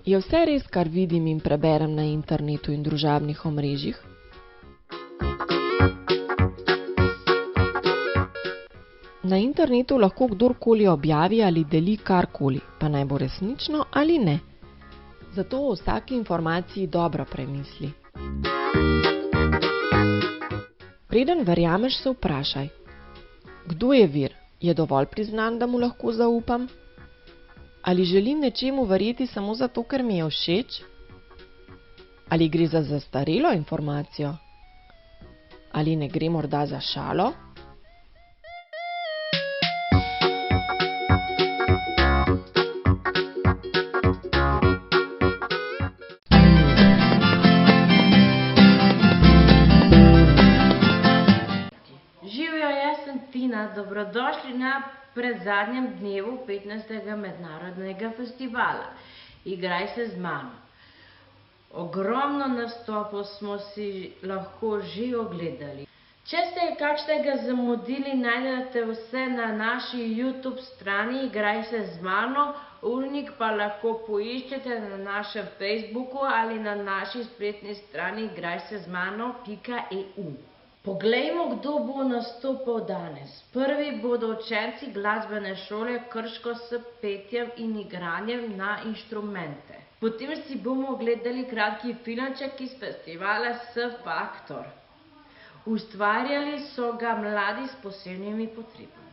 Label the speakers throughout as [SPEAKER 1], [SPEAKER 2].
[SPEAKER 1] Je vse res, kar vidim in preberem na internetu in družabnih omrežjih? Na internetu lahko kdorkoli objavi ali deli karkoli, pa naj bo resnično ali ne. Zato o vsaki informaciji dobro premisli. Preden verjameš, se vprašaj, kdo je vir? Je dovolj priznan, da mu lahko zaupam? Ali želim nečemu verjeti samo zato, ker mi je všeč? Ali gre za zastarelo informacijo? Ali ne gre morda za šalo?
[SPEAKER 2] Dobrodošli na predzadnjem dnevu 15. mednarodnega festivala Igraj se z mano. Ogromno nastopov smo si lahko že ogledali. Če ste kakšnega zamudili, najdete vse na naši YouTube strani Igraj se z mano, urnik pa lahko poiščete na našem Facebooku ali na naši spletni strani igrajsezmano.eu. Poglejmo, kdo bo nastopal danes. Prvi bodo učenci glasbene šole Krško s petjem in igranjem na inštrumente. Potem si bomo ogledali kratki filmček iz festivala S-Faktor. Ustvarjali so ga mladi s posebnimi potrebami.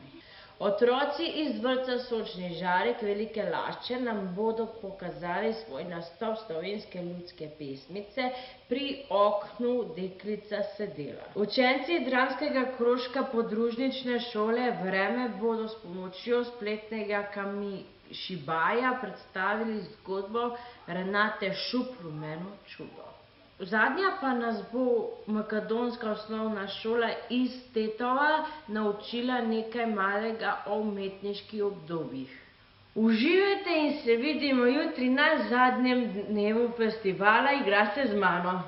[SPEAKER 2] Otroci iz Vrtca Sončni Velike Lašče nam bodo pokazali svoj nastop slovenske ljudske pesmice Pri oknu deklica sedela. Učenci dramskega krožka podružnične šole Vreme bodo s pomočjo spletnega šibaja predstavili zgodbo Renate Šup Rumeno čudo. Zadnja pa nas bo makedonska osnovna šola iz Tetova naučila nekaj malega o umetniških obdobjih. Uživajte in se vidimo jutri na zadnjem dnevu festivala Igraj se z mano.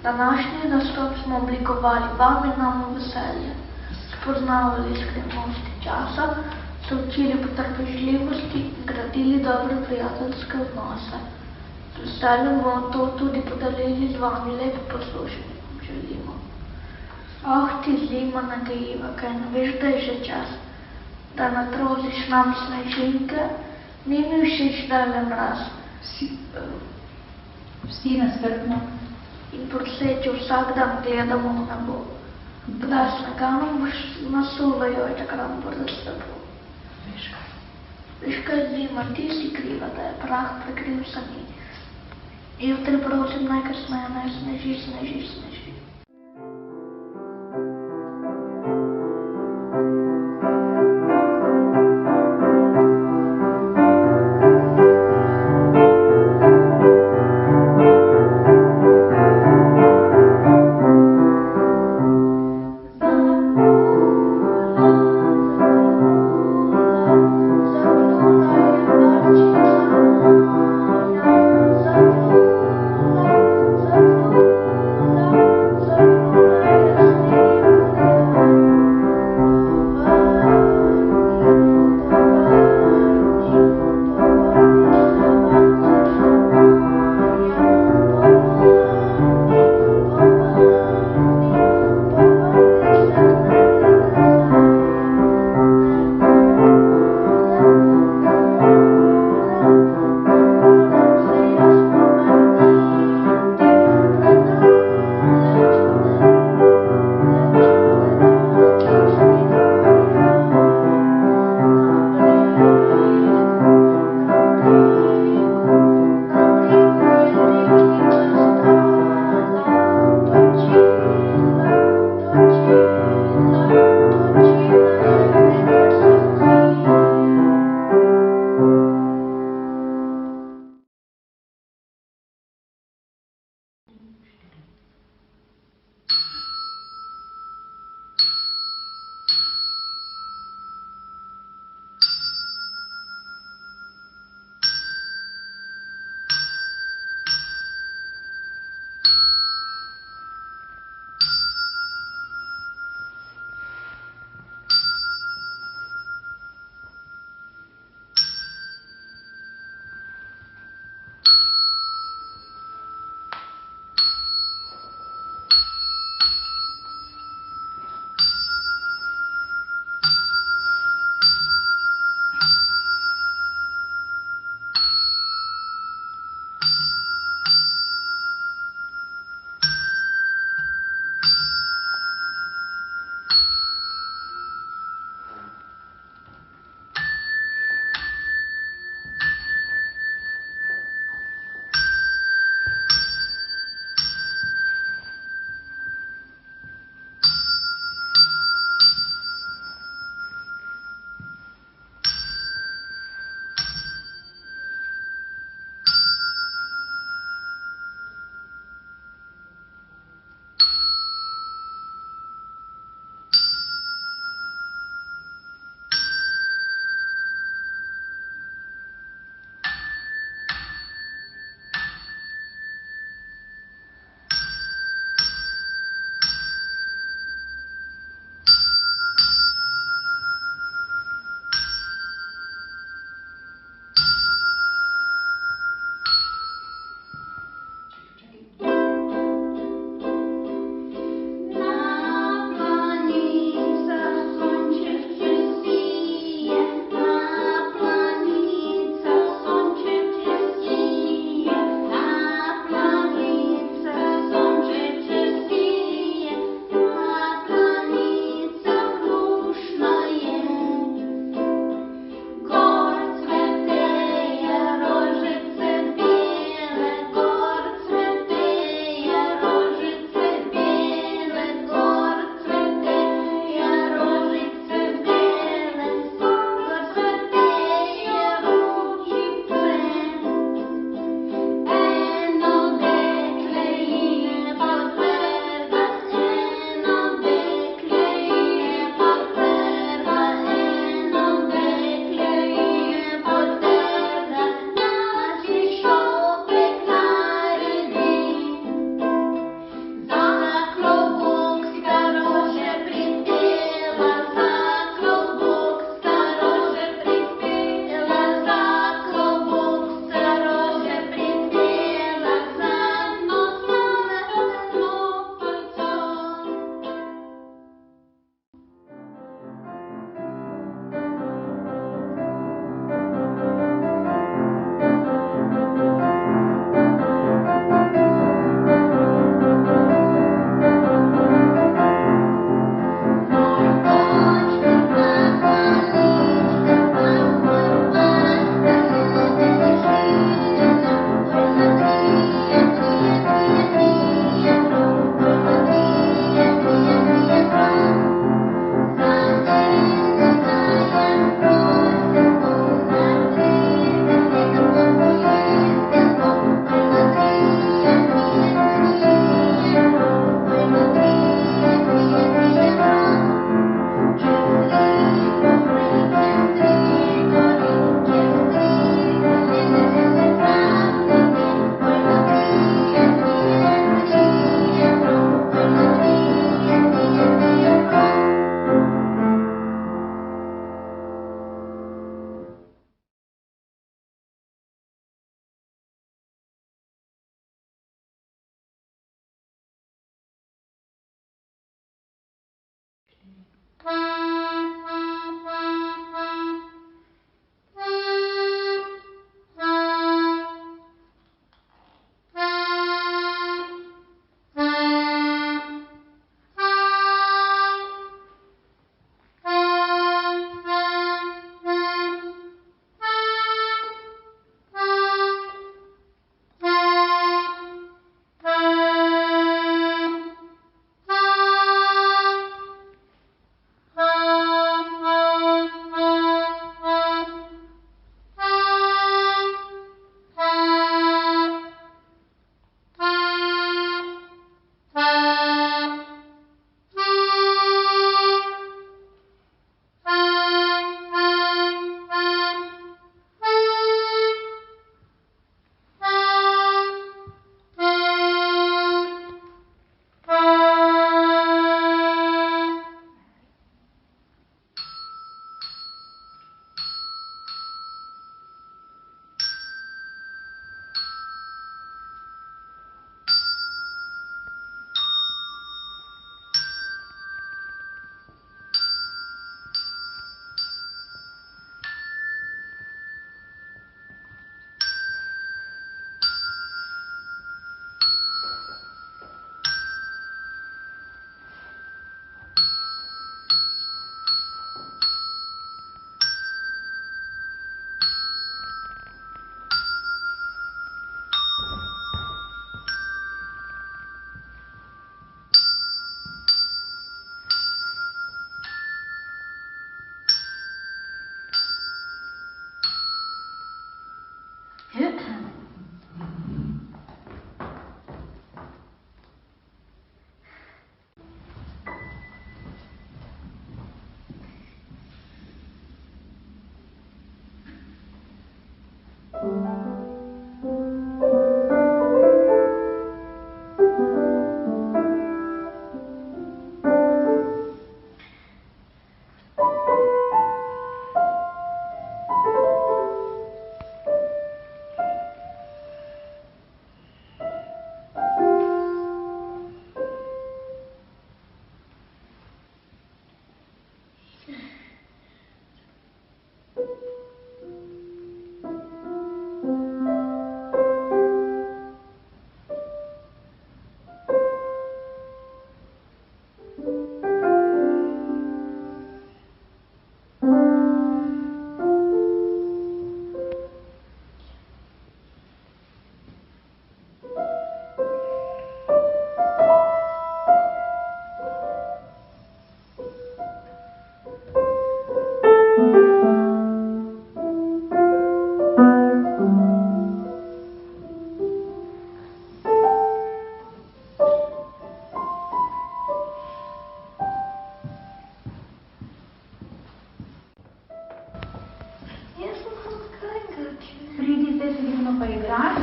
[SPEAKER 3] Današnji nastop smo oblikovali vami nam v veselje. Spoznavali skrivnosti časa, se učili potrpežljivosti in gradili dobre prijateljske odnose. Z veseljem bomo to tudi podelili z vami, lepo poslušanje vam želimo. Oh, ti zima nagajiva, kaj ne veš, da je že čas, da natroziš nam snežinke, ni mi všeč, da je mraz.
[SPEAKER 4] Vsi naskrtno
[SPEAKER 3] In proseči vsak dan gledamo v nebo. Kdaj snega nam boš nasuvajo, takrat bo razlepo. Veš kaj, zima, ti si kriva, da je prah prekril sani. Jutri prosim najkasneje naj sneži, sneži, sneži.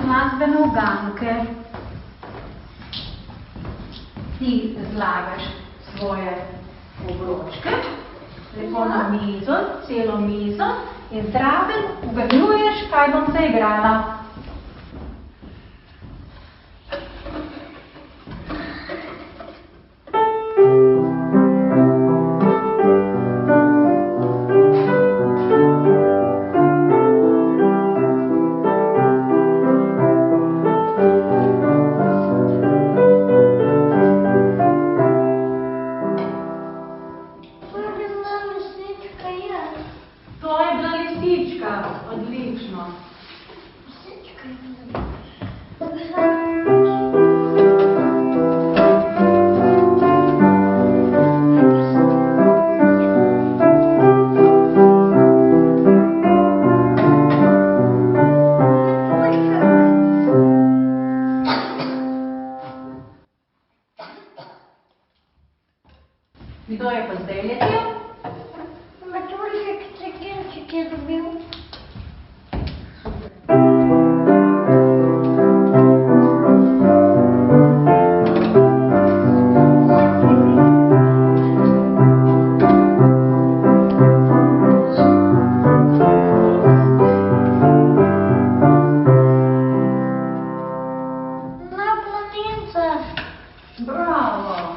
[SPEAKER 4] glasbene uganke. Ti zlagaš svoje obročke, lepo na mizo, celo mizo in zraven uganjuješ, kaj bom se igrala. Kdo je pa zdaj letel?
[SPEAKER 3] Maturik Cekinček je dobil. Na planincah.
[SPEAKER 4] Bravo!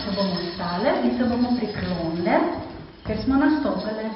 [SPEAKER 4] se bomo stale in se bomo priklonile, ker smo nastopile.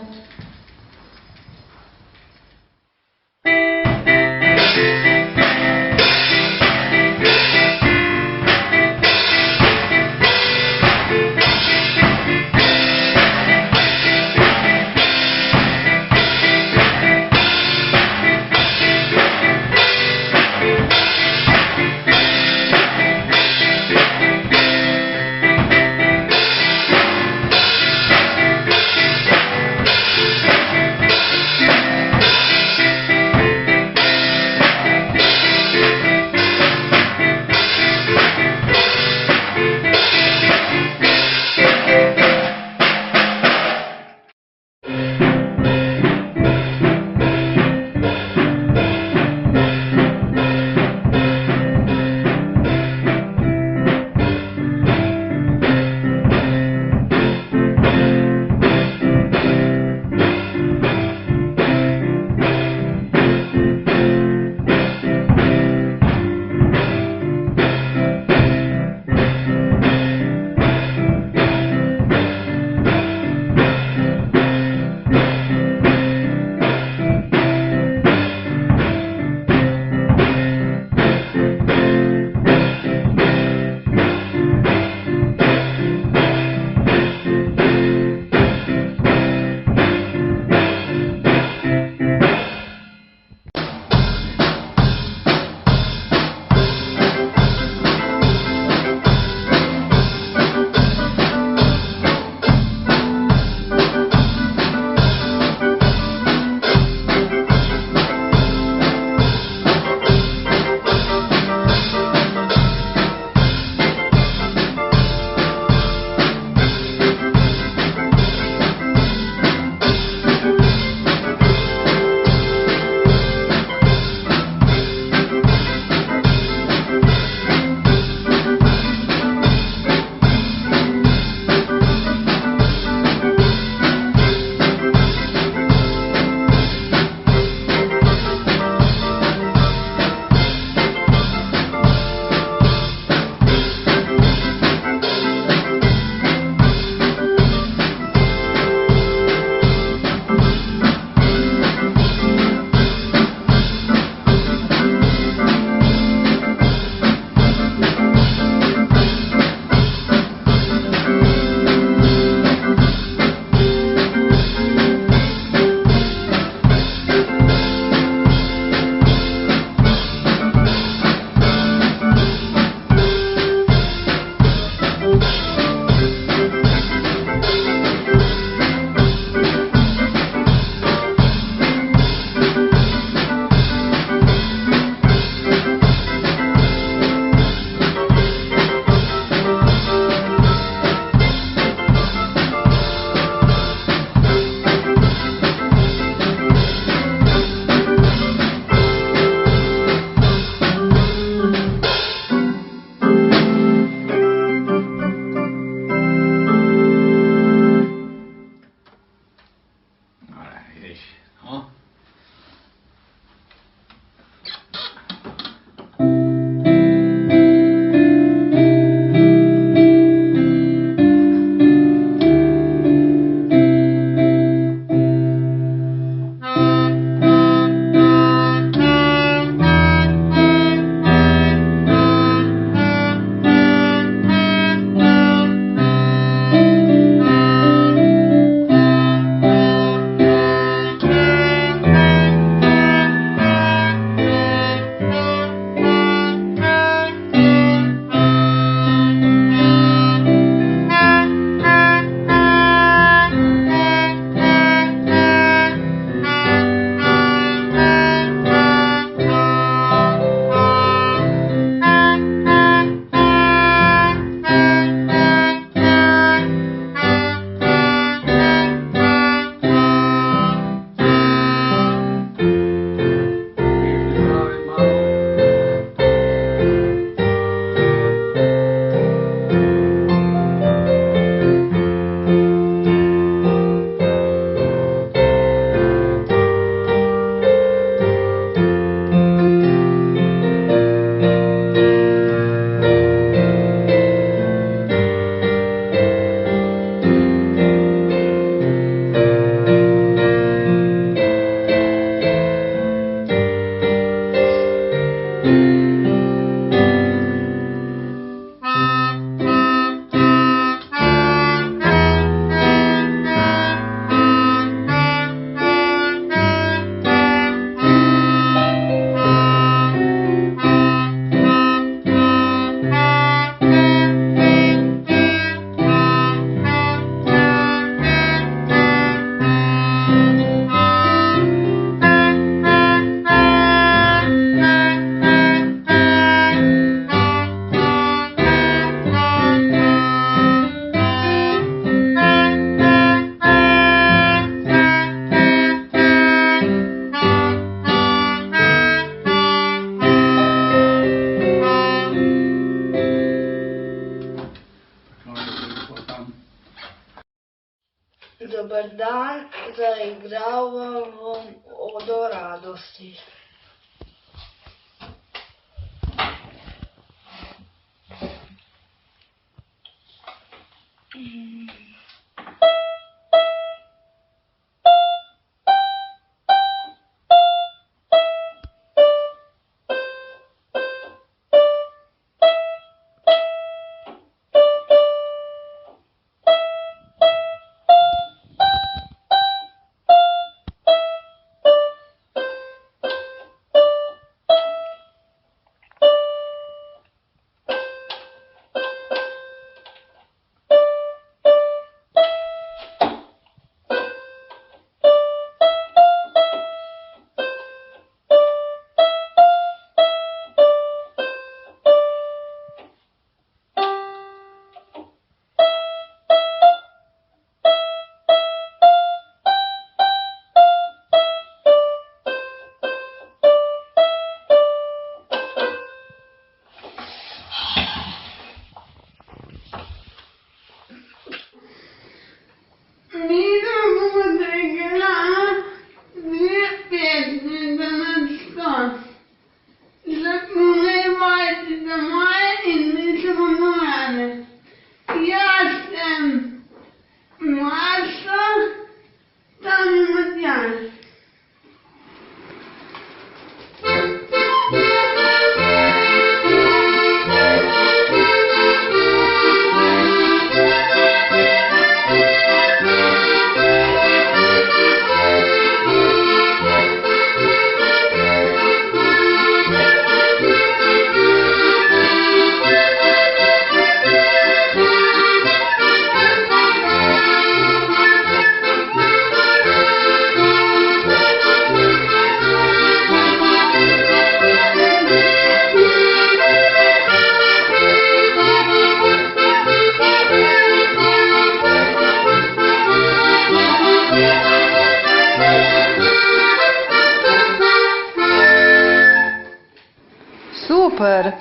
[SPEAKER 3] Dober dan, zaigral vam bom odo radosti.
[SPEAKER 5] Super!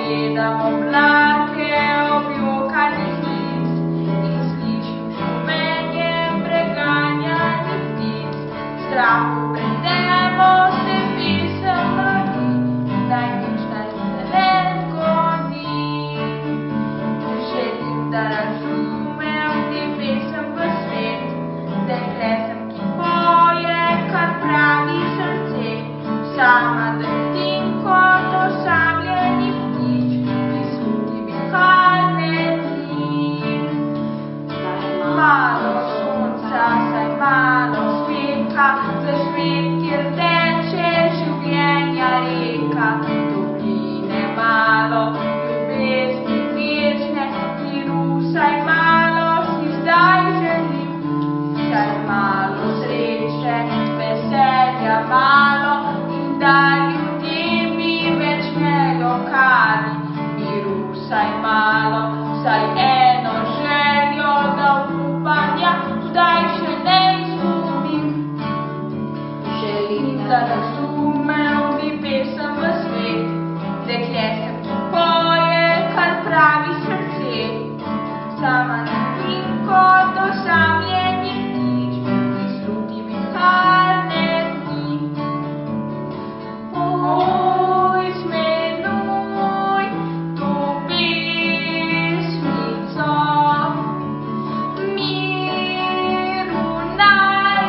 [SPEAKER 5] gledam oblake objokanih lic in slišim šumenje preganjanih ptic. Strahu pred temo se pisem rodi, daj nič naj se ne zgodi. Želim, da razumem ti pesem v svet, dekle sem, ki poje, kar pravi srce. Sama drhtim kot osamljeni ptič, ki sluti vihalne dni. Saj malo sonca, saj malo svetka, za svet, kjer teče življenja reka. Topline malo, ljubezni večne, miru saj malo si zdaj želim. Saj malo sreče, veselja malo, da ljudje mi več ne lokali. Miru saj malo, saj eno željo, da upanja zdaj še ne izgubim. Želim, da razumem bi pesem v svet, dekle sem, ki poje, kar pravi srce. Sama drhtim kot osamljeni ptič, ki sluti vihalne dni. Oj, zmenuj to pesmico, miru naj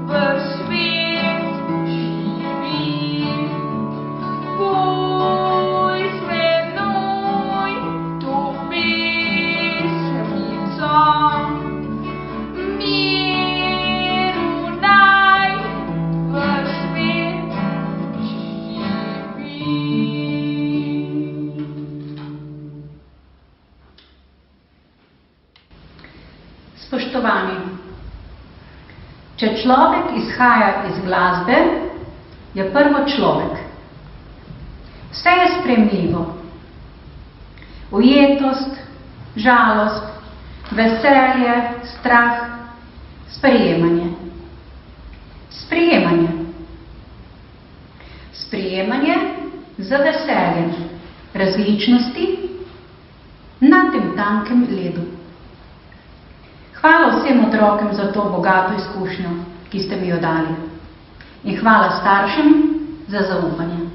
[SPEAKER 5] v svet živi. Oj, zmenuj to pesmico, miru naj v svet živi.
[SPEAKER 4] Spoštovani, če človek izhaja iz glasbe, je prvo človek. Vse je sprejemljivo. Ujetost, žalost, veselje, strah, sprejemanje. Sprejemanje. Sprejemanje z veseljem različnosti na tem tankem ledu. Hvala vsem otrokom za to bogato izkušnjo, ki ste mi jo dali. In hvala staršem za zaupanje.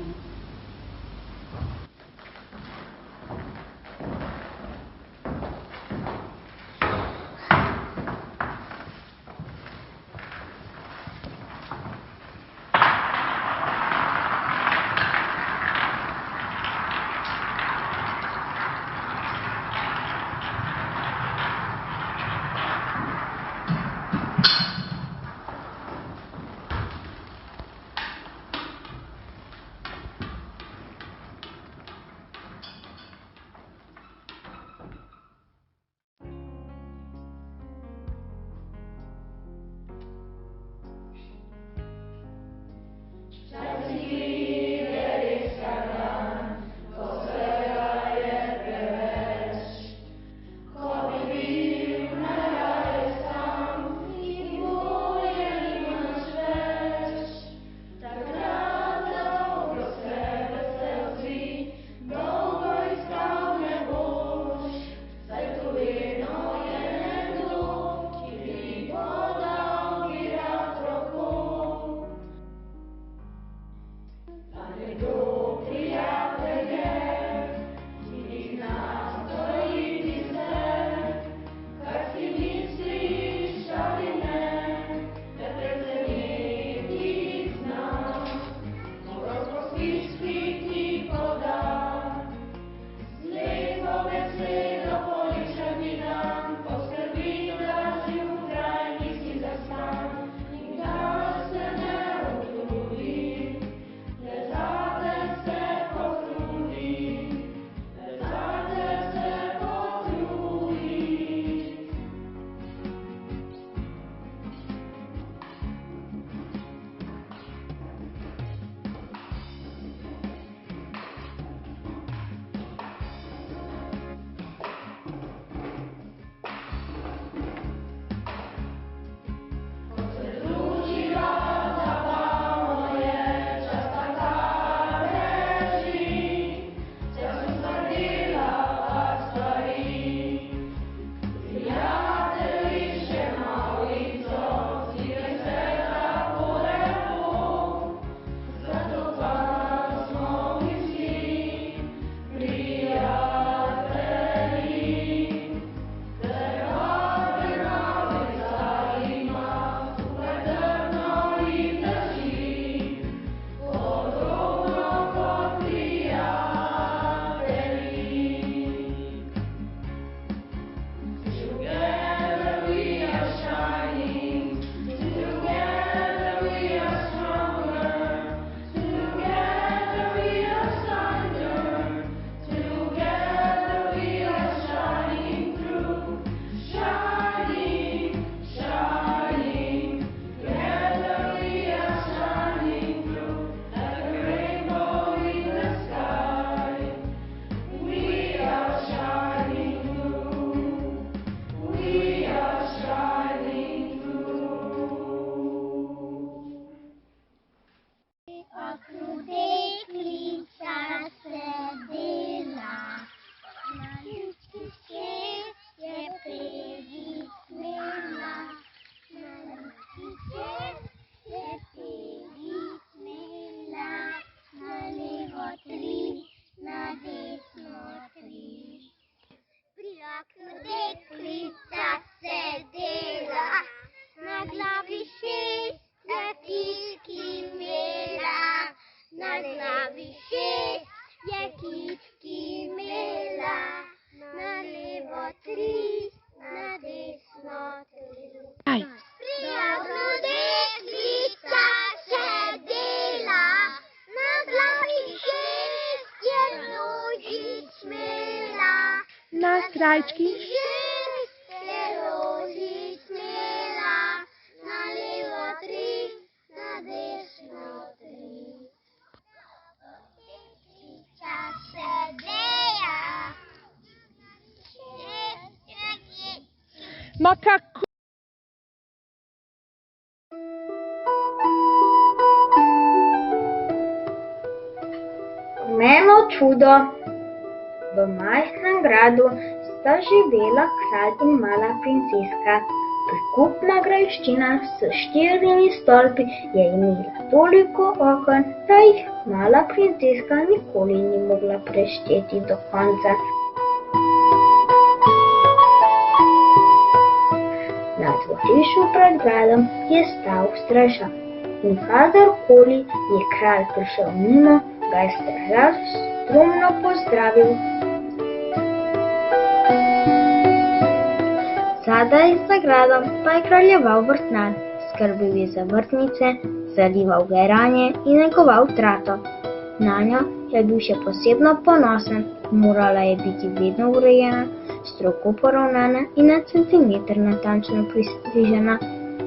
[SPEAKER 5] na srajčki. Ma kako?
[SPEAKER 3] Rumeno čudo. V majhnem gradu sta živela kralj in mala princeska. Prikupna grajščina s 4 stolpi je imela toliko oken, da jih mala princeska nikoli ni mogla prešteti do konca. Na dvorišču pred gradom je stal stražar in kadarkoli je kralj prišel mimo, ga je stražar strumno pozdravil. Zadaj za gradom pa je kraljeval vrtnar, skrbel je za vrtnice, zalival geranje in negoval trato. Nanjo je bil še posebno ponosen, morala je biti vedno urejena, strogo poravnana in na centimeter natančno pristrižena.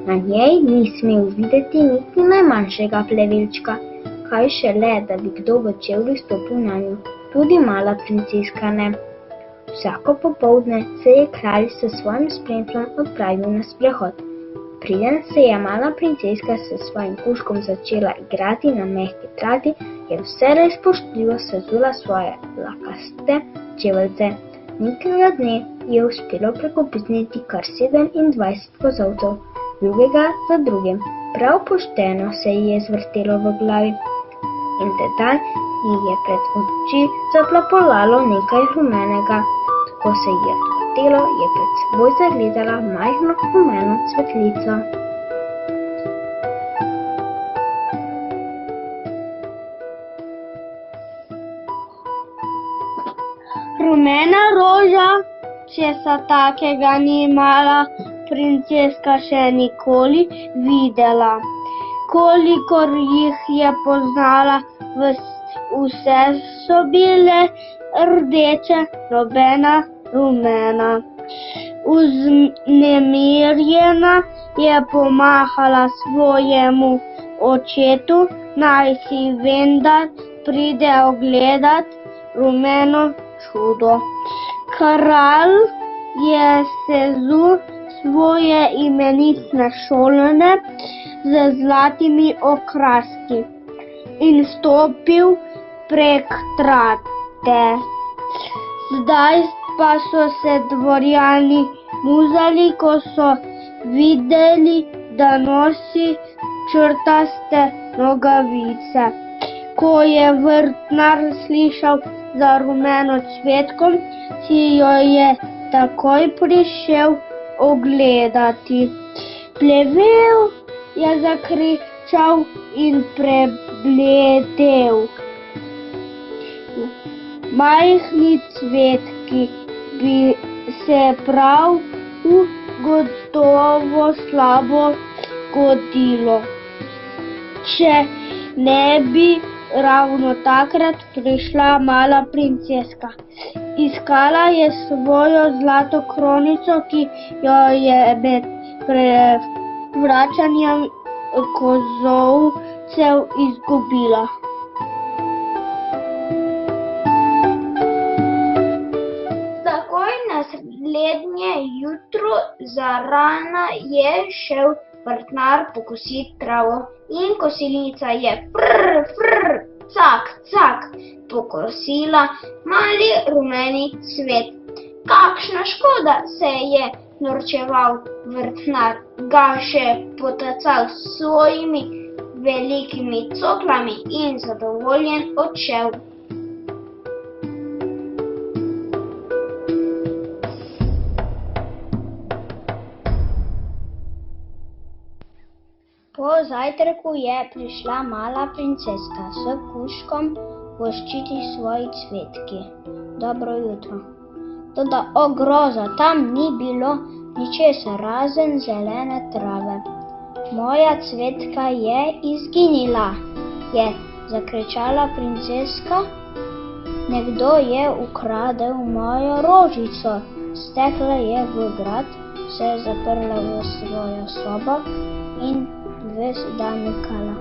[SPEAKER 3] Na njej ni smel videti niti najmanjšega plevelčka, kaj šele, da bi kdo v čevljih stopil nanjo, tudi mala princeska ne. Vsako popoldne se je kralj s svojim spremstvom odpravil na sprehod. Preden se je mala princeska s svojim kužkom začela igrati na mehki trati, je vselej spoštljivo sezula svoje lakaste čeveljce. Nekega dne je uspelo prekopizniti kar 27 kozolcev, drugega za drugim. Prav pošteno se ji je zvrtelo v glavi. In tedaj ji je pred oči zaplapolalo nekaj rumenega. Ko se ji je odvrtelo, je pred seboj zagledala majhno rumeno cvetlico.
[SPEAKER 6] Rumena roža, česa takega ni mala princeska še nikoli videla. Kolikor jih je poznala, vse so bile rdeče, nobena rumena. Vznemirjena je pomahala svojemu očetu, naj si vendar pride ogledat rumeno čudo. Kralj je sezul svoje imenitne šolne z zlatimi okraski in stopil prek trate. Zdaj pa so se dvorjani muzali, ko so videli, da nosi črtaste nogavice. Ko je vrtnar slišal za rumeno cvetko, si jo je takoj prišel ogledati. Plevel je zakričal in prebledel. Majhni cvetki bi se prav gotovo slabo godilo, če ne bi ravno takrat prišla mala princeska. Iskala je svojo zlato kronico, ki jo je med vračanjem kozolcev izgubila. Naslednje jutro zarana je šel vrtnar pokosit travo in kosilnica je cak, cak pokosila mali rumeni cvet. Kakšna škoda, se je norčeval vrtnar, ga še potacal s svojimi velikimi coklami in zadovoljen odšel. Po zajtrku je prišla mala princeska s kužkom voščiti svoji cvetki. Dobro jutro. Toda o groza, tam ni bilo ničesar razen zelene trave. Moja cvetka je izginila, je zakričala princeska. Nekdo je ukradel mojo rožico. Stekla je v grad, se je zaprla v svojo sobo in ves dan nikala.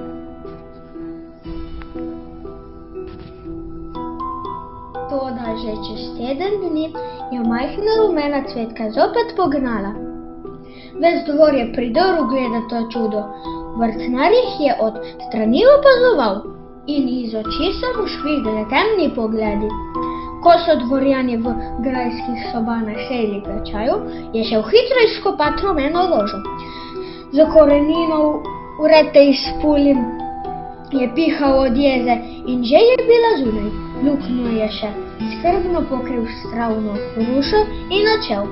[SPEAKER 6] Toda že čez teden dni je majhna rumena cvetka zopet pognala. Ves dvor je pridrl gledat to čudo. Vrtnar jih je od strani opazoval in iz oči so mu švigali temni pogledi. Ko so dvorjani v grajskih sobanah sedli k čaju, je šel hitro izkopat rumeno rožo. Za koreninov vrete izpulil, je pihal od jeze in že je bila zunaj. Luknjo je še skrbno pokril s travno rušo in odšel.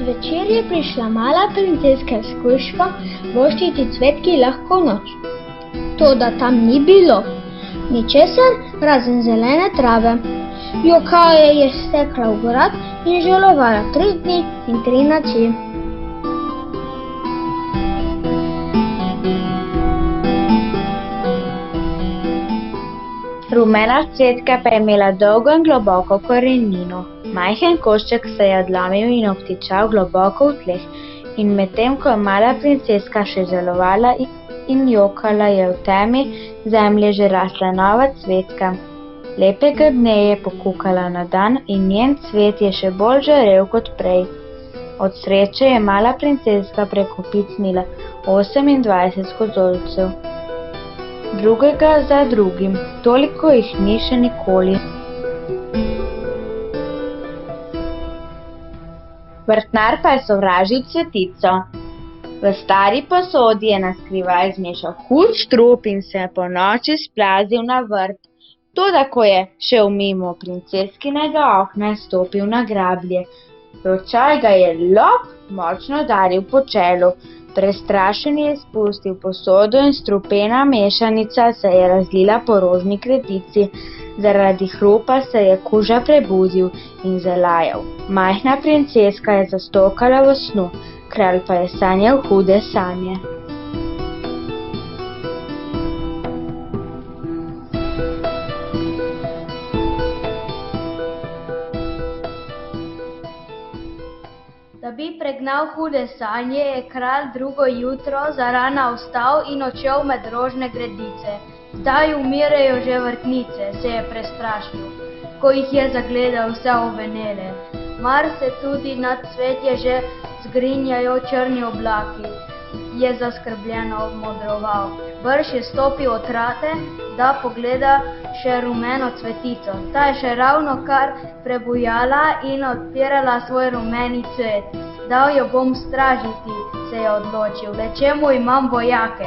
[SPEAKER 6] Zvečer je prišla mala princeska s kužkom voščiti cvetki lahko noč. Toda tam ni bilo ničesar razen zelene trave. Jokaje je stekla v grad in žalovala 3 dni in 3 noči.
[SPEAKER 7] Rumena cvetka pa je imela dolgo in globoko korenino. Majhen košček se je odlomil in obtičal globoko v tleh. In medtem, ko je mala princeska še žalovala in jokala, je v temi zemlje že rasla nova cvetka. Lepega dne je pokukala na dan in njen cvet je še bolj žarel kot prej. Od sreče je mala princeska prekopicnila 28 kozolcev. Drugega za drugim, toliko jih ni še nikoli. Vrtnar pa je sovražil cvetico. V stari posodi je naskrivaj zmešal hud strup in se ponoči splazil na vrt. Toda ko je šel mimo princeskinega okna, je stopil na grablje. Ročaj ga je lop močno udaril po čelu. Prestrašen je spustil posodo in strupena mešanica se je razlila po rožni kretici. Zaradi hrupa se je kuža prebudil in zalajal. Majhna princeska je zastokala v snu, kralj pa je sanjal hude sanje.
[SPEAKER 6] Da bi pregnal hude sanje, je kralj drugo jutro zarana vstal in odšel med rožne gredice. Zdaj umirejo že vrtnice, se je prestrašil, ko jih je zagledal vse ovenele. Mar se tudi nad cvetje že zgrinjajo črni oblaki, je zaskrbljeno obmodroval. Brž je stopil od trate, da pogleda še rumeno cvetico. Ta je še ravno kar prebujala in odpirala svoj rumeni cvet. Dal jo bom stražiti, se je odločil, le čemu imam vojake.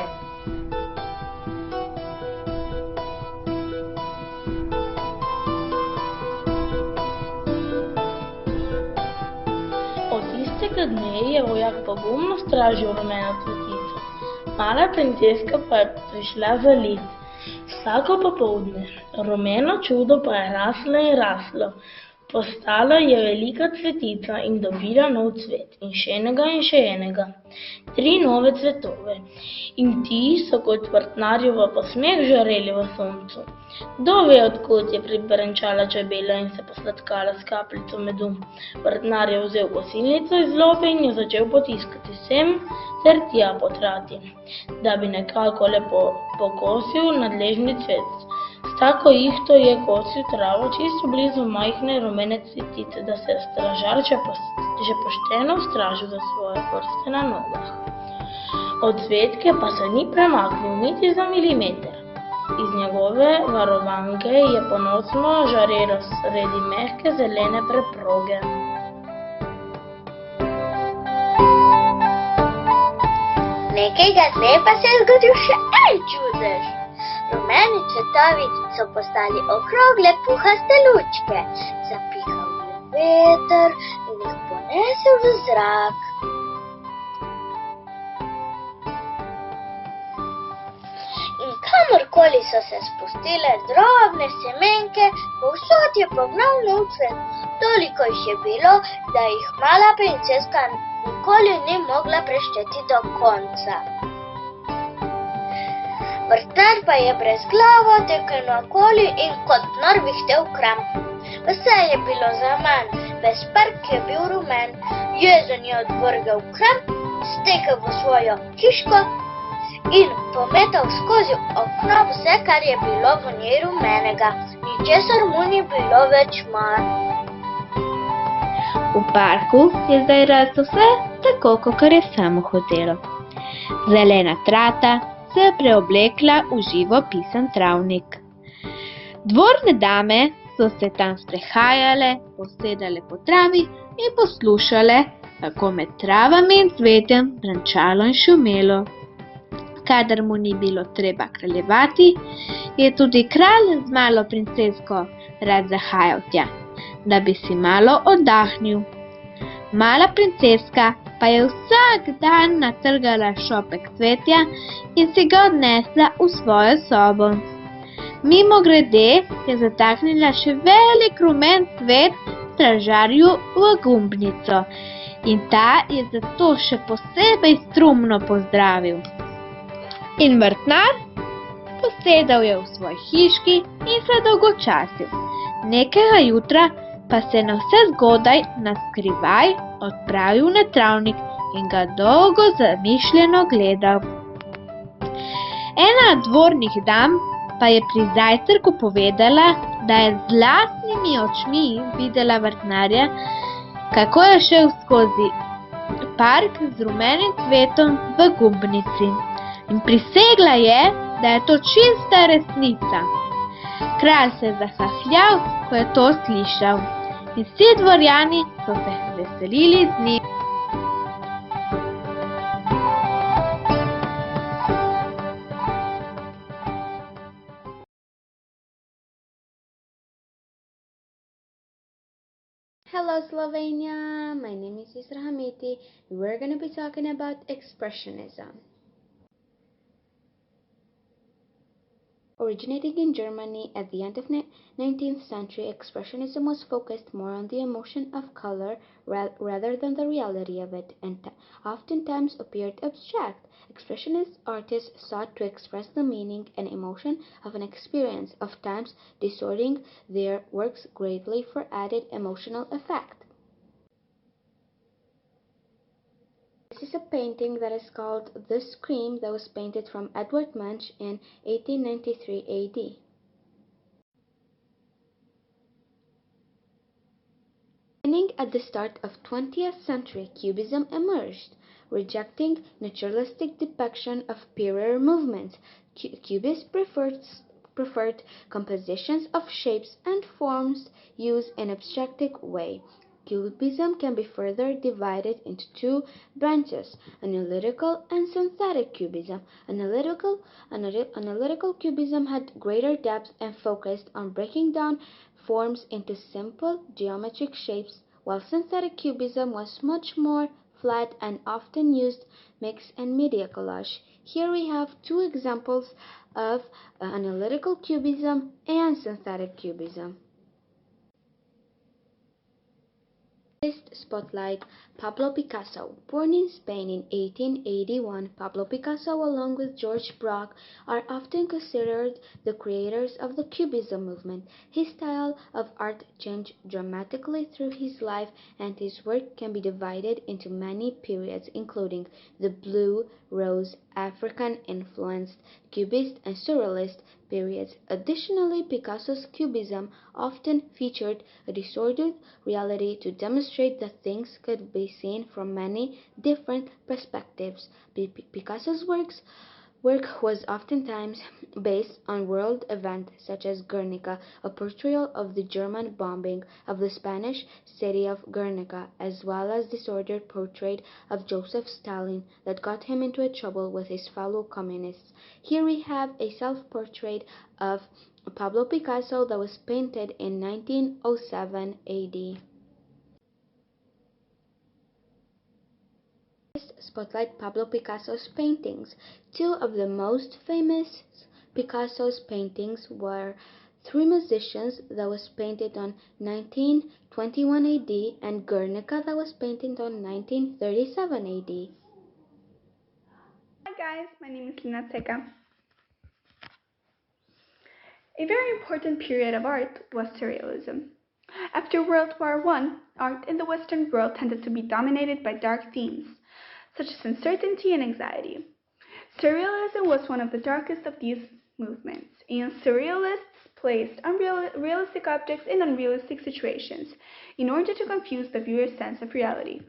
[SPEAKER 8] Od istega dne je vojak pogumno stražil rumeno cvetico. Mala princeska pa je prišla v lit. Vsako popoldne. Rumeno čudo pa je raslo in raslo. Postala je velika cvetica in dobila nov cvet, in še enega. 3 nove cvetove. In ti so kot vrtnarju v posmeh žareli v soncu. Kdo ve, odkot je pribrenčala čebela in se posladkala s kapljico medu. Vrtnar je vzel kosilnico iz lope in jo začel potiskati sem ter tja po trati, da bi nekako lepo pokosil nadležni cvet. S tako ihto je kosil travo čisto blizu majhne rumene cvetice, da se je stražar že pošteno ustražil za svoje prste na nogah. Od cvetke pa se ni premaknil niti za milimeter. Iz njegove varovanke je ponosno žarelo sredi mehke zelene preproge.
[SPEAKER 6] Nekega dne pa se je zgodil še en čudež. Rumeni cvetovi so postali okrogle puhaste lučke. Zapihal je veter in jih ponesel v zrak. In kamorkoli so se spustile drobne semenke, povsod je pognal nov cvet. Toliko jih je bilo, da jih mala princeska nikoli ni mogla prešteti do konca. Vrtnar pa je brezglavo tekel naokoli in kot nor vihtel kram. Vse je bilo zaman, ves park je bil rumen, jezen je odvrgel kram, stekel v svojo hiško in pometal skozi okno vse, kar je bilo v njej rumenega, ničesar mu ni bilo več mar.
[SPEAKER 7] V parku je zdaj raslo vse tako, kakor je samo hotelo. Zelena trata se je preoblekla v živo pisan travnik. Dvorne dame so se tam sprehajale, posedale po travi in poslušale, kako med travami in cvetjem brančalo in šumelo. Kadar mu ni bilo treba kraljevati, je tudi kralj z malo princesko rad zahajal tja, da bi si malo oddahnil. Mala princeska pa je vsak dan natrgala šopek cvetja in si ga odnesla v svojo sobo. Mimogrede je zataknila še velik rumen cvet stražarju v gumbnico in ta je zato še posebej strumno pozdravil. In vrtnar posedal je v svoji hiški in se dolgočasil. Nekega jutra pa se na vse zgodaj naskrivaj odpravil na travnik in ga dolgo zamišljeno gledal. Ena od dvornih dam pa je pri zajtrku povedala, da je z lastnimi očmi videla vrtnarja, kako je šel skozi park z rumenim cvetom v gumbnici. In prisegla je, da je to čista resnica. Kralj se je zahahljal, ko je to slišal. In vsi dvorjani so se veselili z njim.
[SPEAKER 9] Hello Slovenia, my name is Isra Hamiti. We're going to be talking about expressionism. Originating in Germany at the end of the 19th century, expressionism was focused more on the emotion of color rather than the reality of it, and oftentimes appeared abstract. Expressionist artists sought to express the meaning and emotion of an experience, oftentimes distorting their works greatly for added emotional effect. This is a painting that is called The Scream that was painted from Edward Munch in 1893 AD. Beginning at the start of 20th century, Cubism emerged, rejecting naturalistic depiction of period movements. Cubists preferred compositions of shapes and forms used in an abstractive way. Cubism can be further divided into two branches, analytical and synthetic cubism. Analytical cubism had greater depth and focused on breaking down forms into simple geometric shapes, while synthetic cubism was much more flat and often used mix and media collage. Here we have two examples of analytical cubism and synthetic cubism. Spotlight Pablo Picasso. Born in Spain in 1881, Pablo Picasso, along with George Braque, are often considered the creators of the Cubism movement. His style of art changed dramatically through his life, and his work can be divided into many periods, including the Blue, Rose, African-influenced, Cubist, and Surrealist periods. Additionally, Picasso's Cubism often featured a distorted reality to demonstrate that things could be seen from many different perspectives. Picasso's work was oftentimes based on world events such as Guernica, a portrayal of the German bombing of the Spanish city of Guernica, as well as distorted portrait of Joseph Stalin that got him into trouble with his fellow communists. Here we have a self-portrait of Pablo Picasso that was painted in 1907 AD. Spotlight Pablo Picasso's paintings. Two of the most famous Picasso's paintings were Three Musicians that was painted on 1921 AD and Guernica that was painted on 1937 AD.
[SPEAKER 10] Hi guys, my name is Lina Seca. A very important period of art was Surrealism. After World War I, art in the Western world tended to be dominated by dark themes, such as uncertainty and anxiety. Surrealism was one of the darkest of these movements, and surrealists placed realistic objects in unrealistic situations in order to confuse the viewer's sense of reality.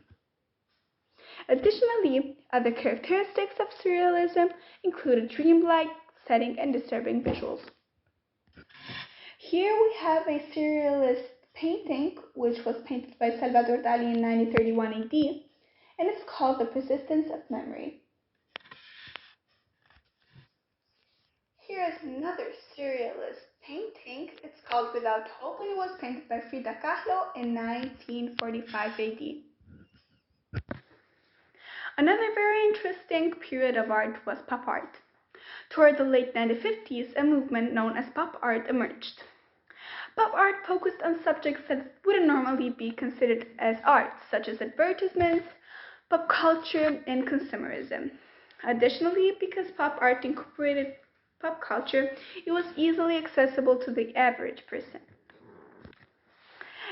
[SPEAKER 10] Additionally, other characteristics of surrealism included dreamlike setting and disturbing visuals. Here we have a surrealist painting, which was painted by Salvador Dali in 1931 AD, and it's called The Persistence of Memory. Here is another surrealist painting. It's called Without Hope, and it was painted by Frida Kahlo in 1945 AD. Another very interesting period of art was pop art. Toward the late 1950s, a movement known as pop art emerged. Pop art focused on subjects that wouldn't normally be considered as art, such as advertisements, pop culture, and consumerism. Additionally, because pop art incorporated pop culture, it was easily accessible to the average person.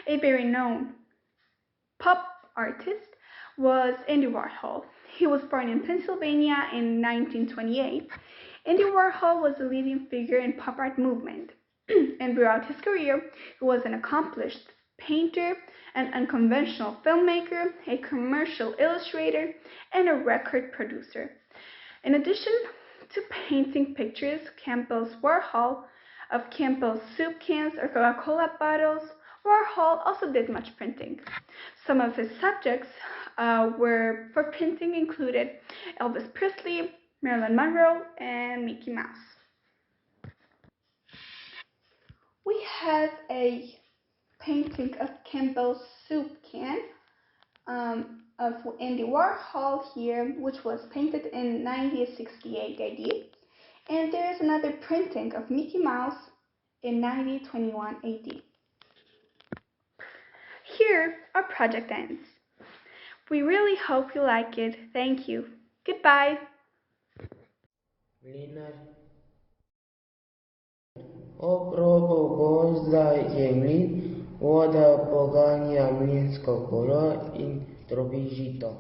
[SPEAKER 10] A very known pop artist was Andy Warhol. He was born in Pennsylvania in 1928. Andy Warhol was a leading figure in pop art movement, and throughout his career, he was an accomplished painter, an unconventional filmmaker, a commercial illustrator, and a record producer. In addition to painting pictures, Campbell's Warhol of Campbell's soup cans or Coca-Cola bottles, Warhol also did much printing. Some of his subjects for printing included Elvis Presley, Marilyn Monroe, and Mickey Mouse. We have a painting of Campbell's soup can of Andy Warhol here, which was painted in 1968 AD, and there is another printing of Mickey Mouse in 1921 AD. Here our project ends. We really hope you like it. Thank you. Goodbye.
[SPEAKER 11] Oprobo gozda je mlin, voda poganja mlinsko kolo in trobi žito.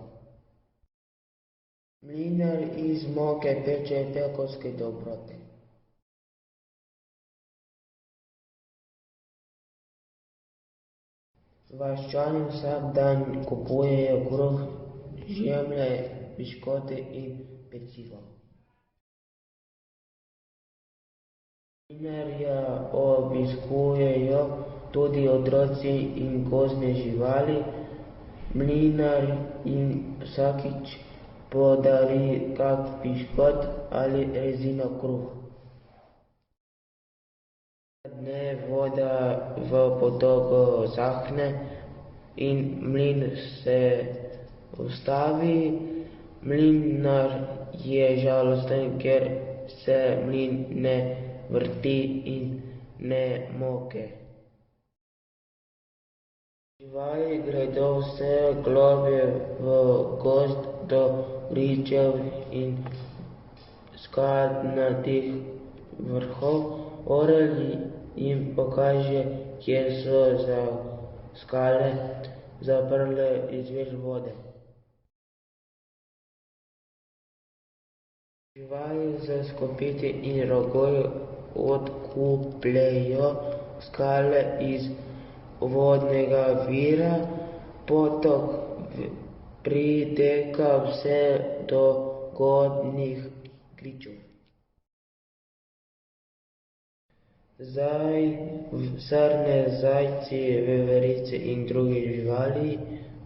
[SPEAKER 11] Mlinar iz moke peče pekovske dobrote. Vaščani vsak dan kupujejo kruh, žemlje, piškote in pecivo. Mlinarja obiskujejo tudi otroci in gozdne živali. Mlinar jim vsakič podari kak piškot ali rezino kruh. Dne voda v potoku zahne in mlin se ustavi. Mlinar je žalosten, ker se mlin ne vrti in ne moke. Živali gredo vse globlje v gozd do gričev in skalnatih vrhov. Orel jim pokaže, kje so za skale zaprle izvir vode. Živali z skopiti in rogovi odkupljejo skale iz vodnega vira, potok priteka vse do gozdnih gričev. Srne, zajci, veverice in druge živali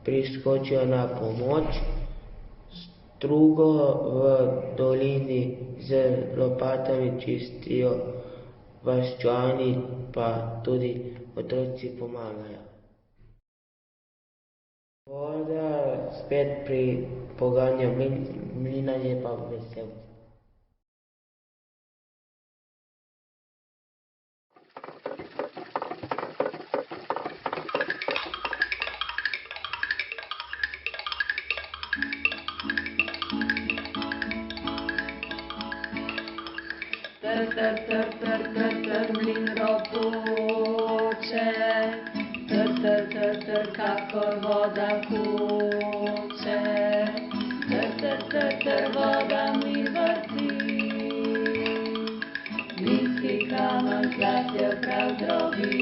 [SPEAKER 11] priskočijo na pomoč. Strugo v dolini z lopatami čistijo, vaščani pa tudi otroci pomagajo. Voda spet poganja mlin, mlinar je pa vesel.
[SPEAKER 12] mlin ropoče, kakor voda hoče, voda mi vrti, nizki kamen zlatje prav drobi.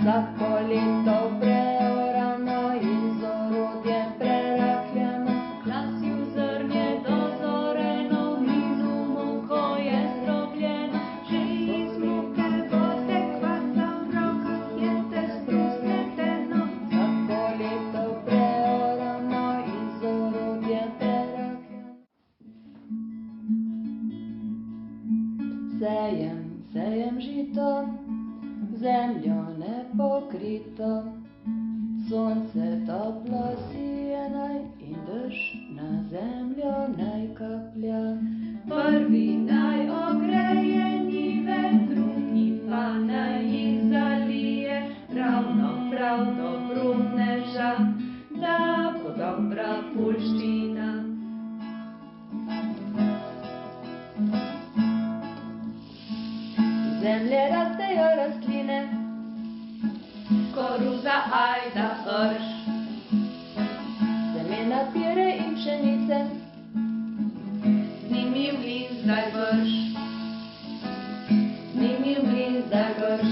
[SPEAKER 12] Vsako leto preorano in z orodjem prerahljeno, klasi v zrnje dozoreno, vnizu moko je zdrobljeno, že iz moke vode kvasa, v rokah je testo spleteno. Vsako leto preorano in z orodjem prerahljeno. Sejem žito, zemljo nepokrito, sonce toplo sije naj in dež na zemljo naj kaplja. Prvi naj ogreje njive, drugi pa naj jih zalije, ravno prav do brunneža, da bo dobra poljščina. Iz zemlje rastejo rastline, koruza, ajda, rž, semena pire in pšenice, z njimi v mlin zdaj vrš, z njimi v mlin zdaj vrš,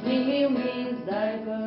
[SPEAKER 12] z njimi v mlin zdaj vrš.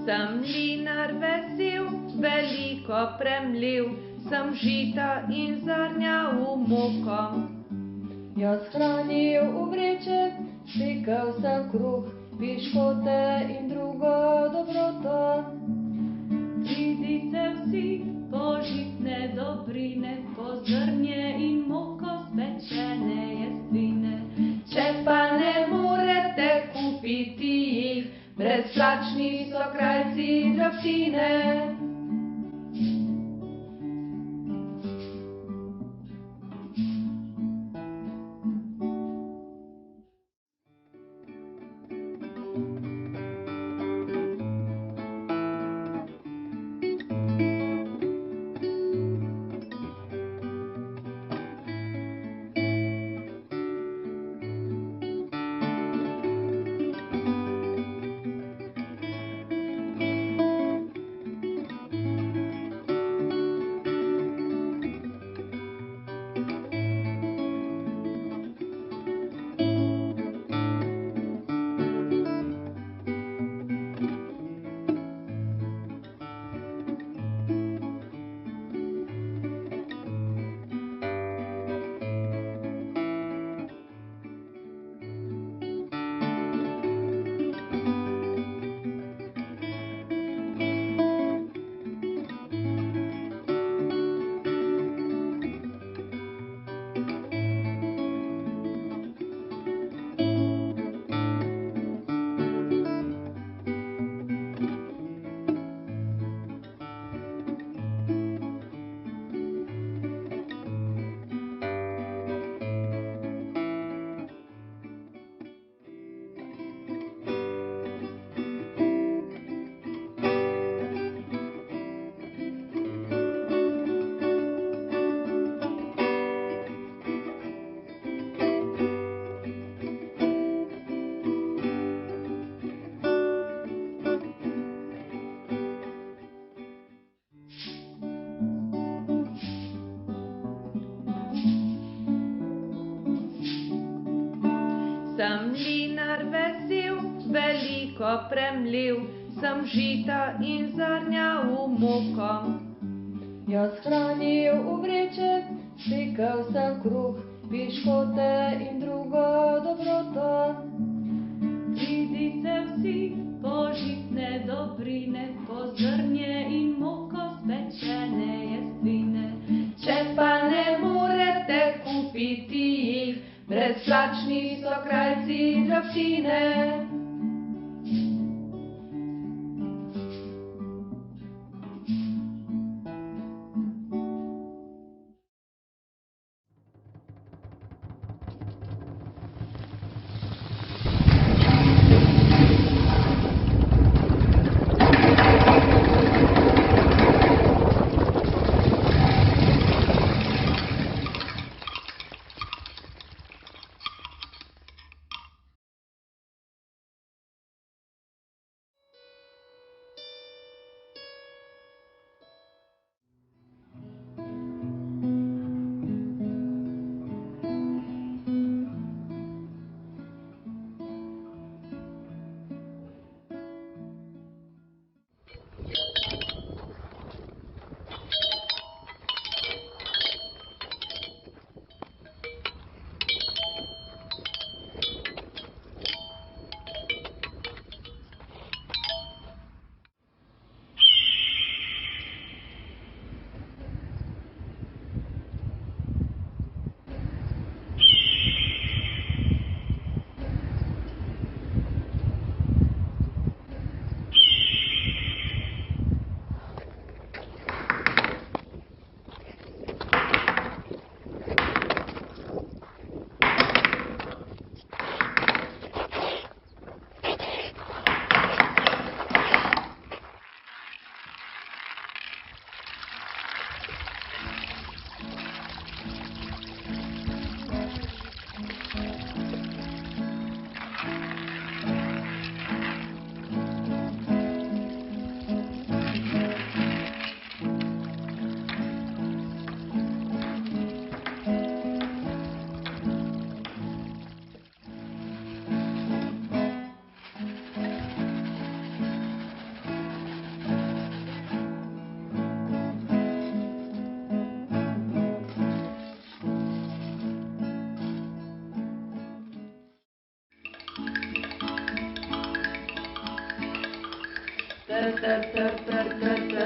[SPEAKER 12] Sem mlinar vesel, veliko premljiv, sem žita in zrnja v moko. Jo shranil v vreče, spekel sem kruh, piškote in drugo dobroto. Pridite vsi po žitne dobrine, po zrnje in moko spečene jestvine. Če pa ne morete kupiti jih, brezplačni so krajci drobtine. sem mlinar vesel, veliko premljiv, sem žita in zrnja v moko.
[SPEAKER 13] Jaz hranil v vreček, pekel sem kruh, piškote in drugo dobroto.
[SPEAKER 12] Pridite vsi po žitne dobrine, po zrnje in moko spečene jestvine. Če pa ne morete kupiti jih, brezplačni so krajci drobtine.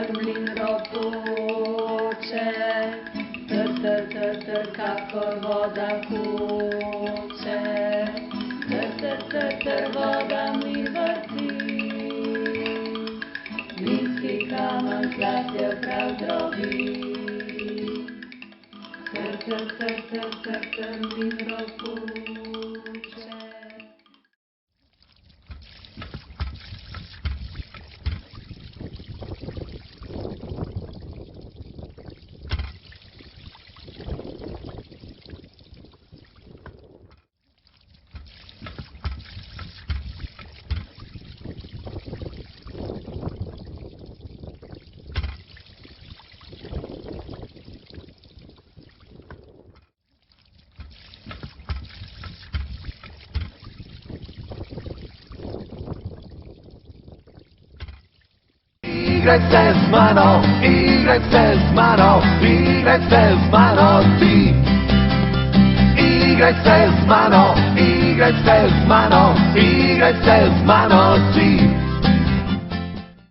[SPEAKER 12] Mlin ropoče, kakor voda hoče, voda mi vrti, mlinski kamen zlat je prav drobi. Mlin ropoče.
[SPEAKER 14] Igraj se z mano, igraj se z mano, igraj se z mano ti. Igraj se z mano, igraj se z mano, igraj se z mano ti.